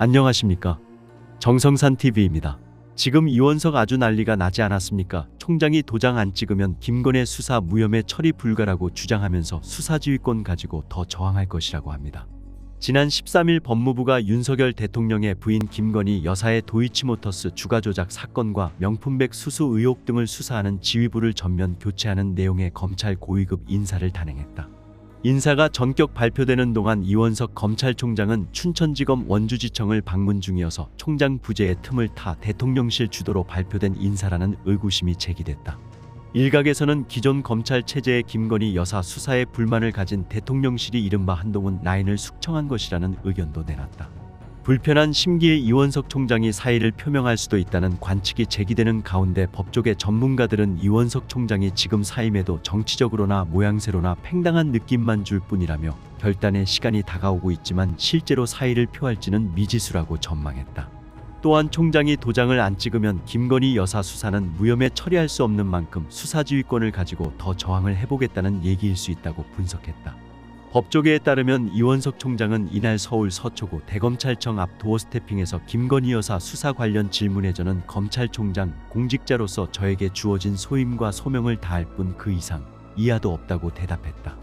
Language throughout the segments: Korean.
안녕하십니까. 정성산TV입니다. 지금 이원석 아주 난리가 나지 않았습니까? 총장이 도장 안 찍으면 김건희 수사 무혐의 처리 불가라고 주장하면서 수사지휘권 가지고 더 저항할 것이라고 합니다. 지난 13일 법무부가 윤석열 대통령의 부인 김건희 여사의 도이치모터스 주가 조작 사건과 명품백 수수 의혹 등을 수사하는 지휘부를 전면 교체하는 내용의 검찰 고위급 인사를 단행했다. 인사가 전격 발표되는 동안 이원석 검찰총장은 춘천지검 원주지청을 방문 중이어서 총장 부재의 틈을 타 대통령실 주도로 발표된 인사라는 의구심이 제기됐다. 일각에서는 기존 검찰 체제의 김건희 여사 수사에 불만을 가진 대통령실이 이른바 한동훈 라인을 숙청한 것이라는 의견도 내놨다. 불편한 심기에 이원석 총장이 사의를 표명할 수도 있다는 관측이 제기되는 가운데 법조계 전문가들은 이원석 총장이 지금 사임에도 정치적으로나 모양새로나 팽당한 느낌만 줄 뿐이라며 결단의 시간이 다가오고 있지만 실제로 사의를 표할지는 미지수라고 전망했다. 또한 총장이 도장을 안 찍으면 김건희 여사 수사는 무혐의 처리할 수 없는 만큼 수사지휘권을 가지고 더 저항을 해보겠다는 얘기일 수 있다고 분석했다. 법조계에 따르면 이원석 총장은 이날 서울 서초구 대검찰청 앞 도어 스태핑에서 김건희 여사 수사 관련 질문에 저는 검찰총장 공직자로서 저에게 주어진 소임과 소명을 다할 뿐 그 이상 이하도 없다고 대답했다.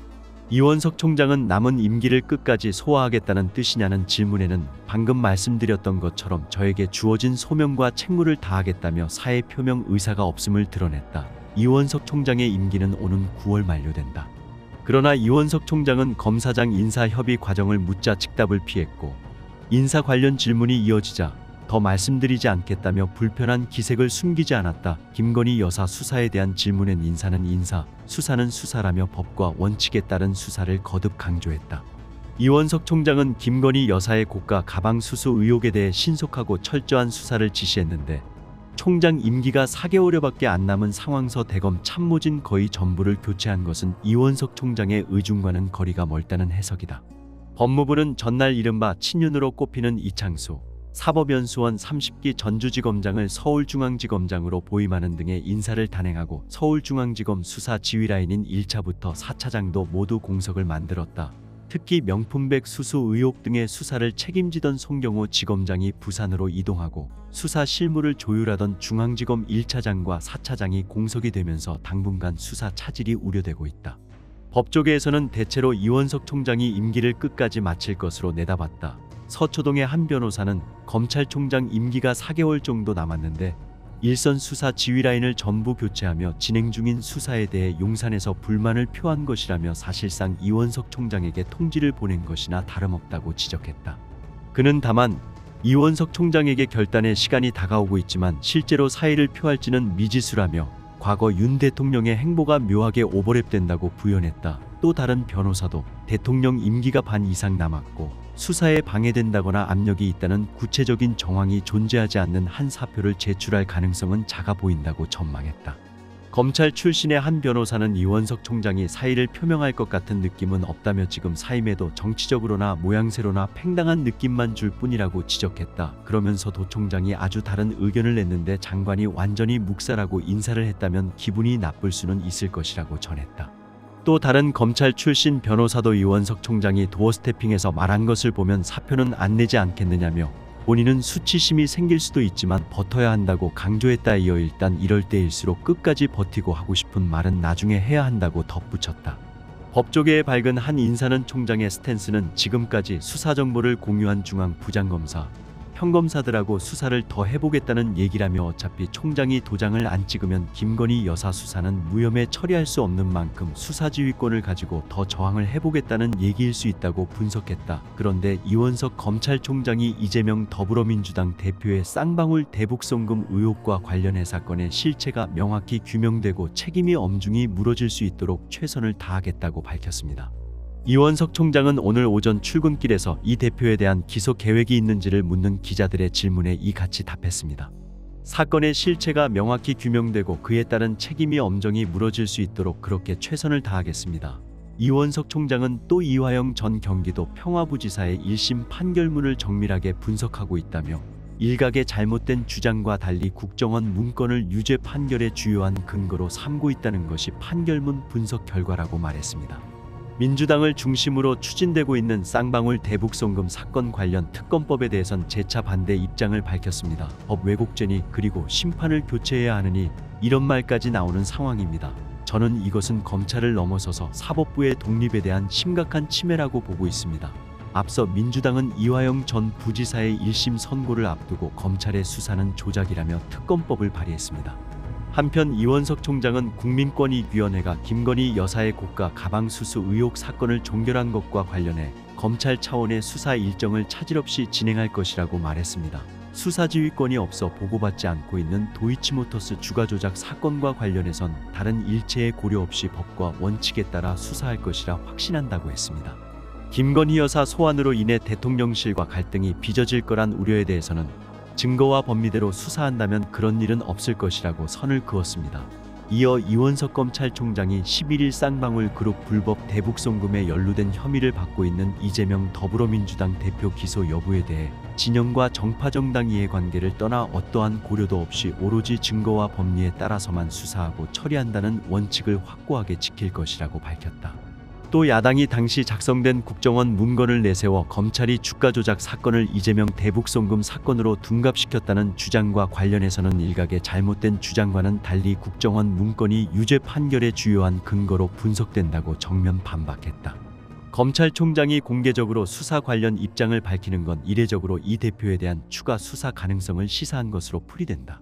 이원석 총장은 남은 임기를 끝까지 소화하겠다는 뜻이냐는 질문에는 방금 말씀드렸던 것처럼 저에게 주어진 소명과 책무를 다하겠다며 사의 표명 의사가 없음을 드러냈다. 이원석 총장의 임기는 오는 9월 만료된다. 그러나 이원석 총장은 검사장 인사 협의 과정을 묻자 즉답을 피했고 인사 관련 질문이 이어지자 더 말씀드리지 않겠다며 불편한 기색을 숨기지 않았다. 김건희 여사 수사에 대한 질문엔 인사는 인사, 수사는 수사라며 법과 원칙에 따른 수사를 거듭 강조했다. 이원석 총장은 김건희 여사의 고가 가방 수수 의혹에 대해 신속하고 철저한 수사를 지시했는데 총장 임기가 4개월여밖에 안 남은 상황서 대검 참모진 거의 전부를 교체한 것은 이원석 총장의 의중과는 거리가 멀다는 해석이다. 법무부는 전날 이른바 친윤으로 꼽히는 이창수 사법연수원 30기 전주지검장을 서울중앙지검장으로 보임하는 등의 인사를 단행하고 서울중앙지검 수사지휘라인인 1차부터 4차장도 모두 공석을 만들었다. 특히 명품백 수수 의혹 등의 수사를 책임지던 송경호 지검장이 부산으로 이동하고 수사 실무를 조율하던 중앙지검 1차장과 4차장이 공석이 되면서 당분간 수사 차질이 우려되고 있다. 법조계에서는 대체로 이원석 총장이 임기를 끝까지 마칠 것으로 내다봤다. 서초동의 한 변호사는 검찰총장 임기가 4개월 정도 남았는데 일선 수사 지휘라인을 전부 교체하며 진행 중인 수사에 대해 용산에서 불만을 표한 것이라며 사실상 이원석 총장에게 통지를 보낸 것이나 다름없다고 지적했다. 그는 다만 이원석 총장에게 결단의 시간이 다가오고 있지만 실제로 사의를 표할지는 미지수라며 과거 윤 대통령의 행보가 묘하게 오버랩된다고 부연했다. 또 다른 변호사도 대통령 임기가 반 이상 남았고 수사에 방해된다거나 압력이 있다는 구체적인 정황이 존재하지 않는 한 사표를 제출할 가능성은 작아 보인다고 전망했다. 검찰 출신의 한 변호사는 이원석 총장이 사의를 표명할 것 같은 느낌은 없다며 지금 사임에도 정치적으로나 모양새로나 팽당한 느낌만 줄 뿐이라고 지적했다. 그러면서 도 총장이 아주 다른 의견을 냈는데 장관이 완전히 묵살하고 인사를 했다면 기분이 나쁠 수는 있을 것이라고 전했다. 또 다른 검찰 출신 변호사도 이원석 총장이 도어 스태핑에서 말한 것을 보면 사표는 안 내지 않겠느냐며 본인은 수치심이 생길 수도 있지만 버텨야 한다고 강조했다. 이어 일단 이럴 때일수록 끝까지 버티고 하고 싶은 말은 나중에 해야 한다고 덧붙였다. 법조계에 밝은 한 인사는 총장의 스탠스는 지금까지 수사 정보를 공유한 중앙 부장검사, 평검사들하고 수사를 더 해보겠다는 얘기라며 어차피 총장이 도장을 안 찍으면 김건희 여사 수사는 무혐의 처리할 수 없는 만큼 수사지휘권을 가지고 더 저항을 해보겠다는 얘기일 수 있다고 분석했다. 그런데 이원석 검찰총장이 이재명 더불어민주당 대표의 쌍방울 대북송금 의혹과 관련해 사건의 실체가 명확히 규명되고 책임이 엄중히 물어질 수 있도록 최선을 다하겠다고 밝혔습니다. 이원석 총장은 오늘 오전 출근길에서 이 대표에 대한 기소 계획이 있는지를 묻는 기자들의 질문에 이같이 답했습니다. 사건의 실체가 명확히 규명되고 그에 따른 책임이 엄정히 물어질 수 있도록 그렇게 최선을 다하겠습니다. 이원석 총장은 또 이화영 전 경기도 평화부지사의 1심 판결문을 정밀하게 분석하고 있다며 일각의 잘못된 주장과 달리 국정원 문건을 유죄 판결의 주요한 근거로 삼고 있다는 것이 판결문 분석 결과라고 말했습니다. 민주당을 중심으로 추진되고 있는 쌍방울 대북송금 사건 관련 특검법에 대해선 재차 반대 입장을 밝혔습니다. 법 왜곡죄니 그리고 심판을 교체해야 하느니 이런 말까지 나오는 상황입니다. 저는 이것은 검찰을 넘어서서 사법부의 독립에 대한 심각한 침해라고 보고 있습니다. 앞서 민주당은 이화영 전 부지사의 1심 선고를 앞두고 검찰의 수사는 조작이라며 특검법을 발의했습니다. 한편 이원석 총장은 국민권익위원회가 김건희 여사의 고가 가방 수수 의혹 사건을 종결한 것과 관련해 검찰 차원의 수사 일정을 차질 없이 진행할 것이라고 말했습니다. 수사지휘권이 없어 보고받지 않고 있는 도이치모터스 주가 조작 사건과 관련해선 다른 일체의 고려 없이 법과 원칙에 따라 수사할 것이라 확신한다고 했습니다. 김건희 여사 소환으로 인해 대통령실과 갈등이 빚어질 거란 우려에 대해서는 증거와 법리대로 수사한다면 그런 일은 없을 것이라고 선을 그었습니다. 이어 이원석 검찰총장이 11일 쌍방울 그룹 불법 대북송금에 연루된 혐의를 받고 있는 이재명 더불어민주당 대표 기소 여부에 대해 진영과 정파정당 이해관계를 떠나 어떠한 고려도 없이 오로지 증거와 법리에 따라서만 수사하고 처리한다는 원칙을 확고하게 지킬 것이라고 밝혔다. 또 야당이 당시 작성된 국정원 문건을 내세워 검찰이 주가 조작 사건을 이재명 대북송금 사건으로 둔갑시켰다는 주장과 관련해서는 일각의 잘못된 주장과는 달리 국정원 문건이 유죄 판결의 주요한 근거로 분석된다고 정면 반박했다. 검찰총장이 공개적으로 수사 관련 입장을 밝히는 건 이례적으로 이 대표에 대한 추가 수사 가능성을 시사한 것으로 풀이된다.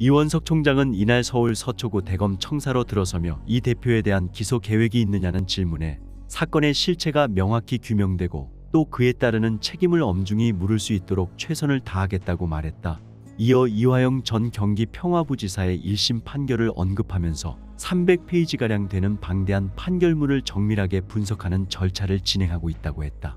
이원석 총장은 이날 서울 서초구 대검 청사로 들어서며 이 대표에 대한 기소 계획이 있느냐는 질문에 사건의 실체가 명확히 규명되고 또 그에 따르는 책임을 엄중히 물을 수 있도록 최선을 다하겠다고 말했다. 이어 이화영 전 경기 평화부지사의 1심 판결을 언급하면서 300페이지가량 되는 방대한 판결문을 정밀하게 분석하는 절차를 진행하고 있다고 했다.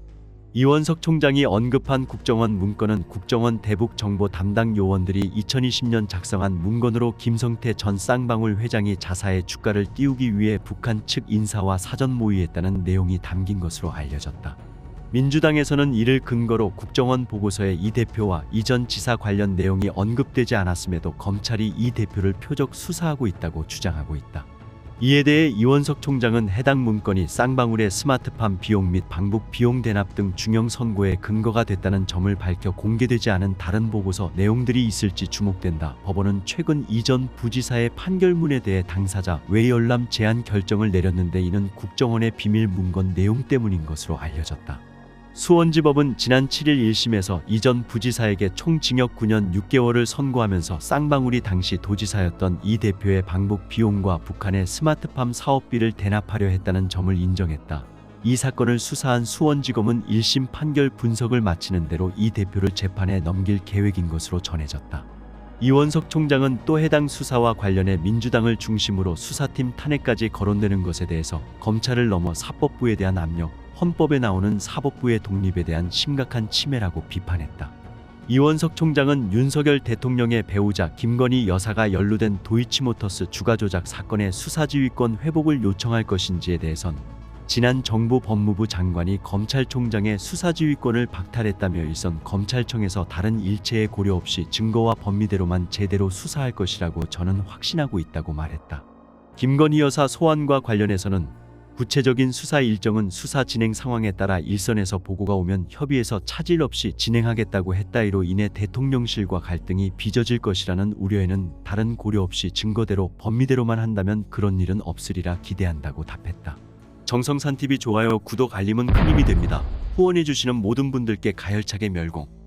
이원석 총장이 언급한 국정원 문건은 국정원 대북 정보 담당 요원들이 2020년 작성한 문건으로 김성태 전 쌍방울 회장이 자사의 주가를 띄우기 위해 북한 측 인사와 사전 모의했다는 내용이 담긴 것으로 알려졌다. 민주당에서는 이를 근거로 국정원 보고서에 이 대표와 이전 지사 관련 내용이 언급되지 않았음에도 검찰이 이 대표를 표적 수사하고 있다고 주장하고 있다. 이에 대해 이원석 총장은 해당 문건이 쌍방울의 스마트팜 비용 및 방북 비용 대납 등 중형 선고에 근거가 됐다는 점을 밝혀 공개되지 않은 다른 보고서 내용들이 있을지 주목된다. 법원은 최근 이전 부지사의 판결문에 대해 당사자 외열람 제한 결정을 내렸는데 이는 국정원의 비밀 문건 내용 때문인 것으로 알려졌다. 수원지법은 지난 7일 1심에서 이전 부지사에게 총 징역 9년 6개월을 선고하면서 쌍방울이 당시 도지사였던 이 대표의 방북 비용과 북한의 스마트팜 사업비를 대납하려 했다는 점을 인정했다. 이 사건을 수사한 수원지검은 1심 판결 분석을 마치는 대로 이 대표를 재판에 넘길 계획인 것으로 전해졌다. 이원석 총장은 또 해당 수사와 관련해 민주당을 중심으로 수사팀 탄핵까지 거론되는 것에 대해서 검찰을 넘어 사법부에 대한 압력, 헌법에 나오는 사법부의 독립에 대한 심각한 침해라고 비판했다. 이원석 총장은 윤석열 대통령의 배우자 김건희 여사가 연루된 도이치모터스 주가 조작 사건의 수사지휘권 회복을 요청할 것인지에 대해선 지난 정부 법무부 장관이 검찰총장의 수사지휘권을 박탈했다며 일선 검찰청에서 다른 일체의 고려 없이 증거와 법리대로만 제대로 수사할 것이라고 저는 확신하고 있다고 말했다. 김건희 여사 소환과 관련해서는 구체적인 수사 일정은 수사 진행 상황에 따라 일선에서 보고가 오면 협의해서 차질 없이 진행하겠다고 했다. 이로 인해 대통령실과 갈등이 빚어질 것이라는 우려에는 다른 고려 없이 증거대로 법리대로만 한다면 그런 일은 없으리라 기대한다고 답했다. 정성산TV 좋아요, 구독, 알림은 큰 힘이 됩니다. 후원해주시는 모든 분들께 가열차게 멸공.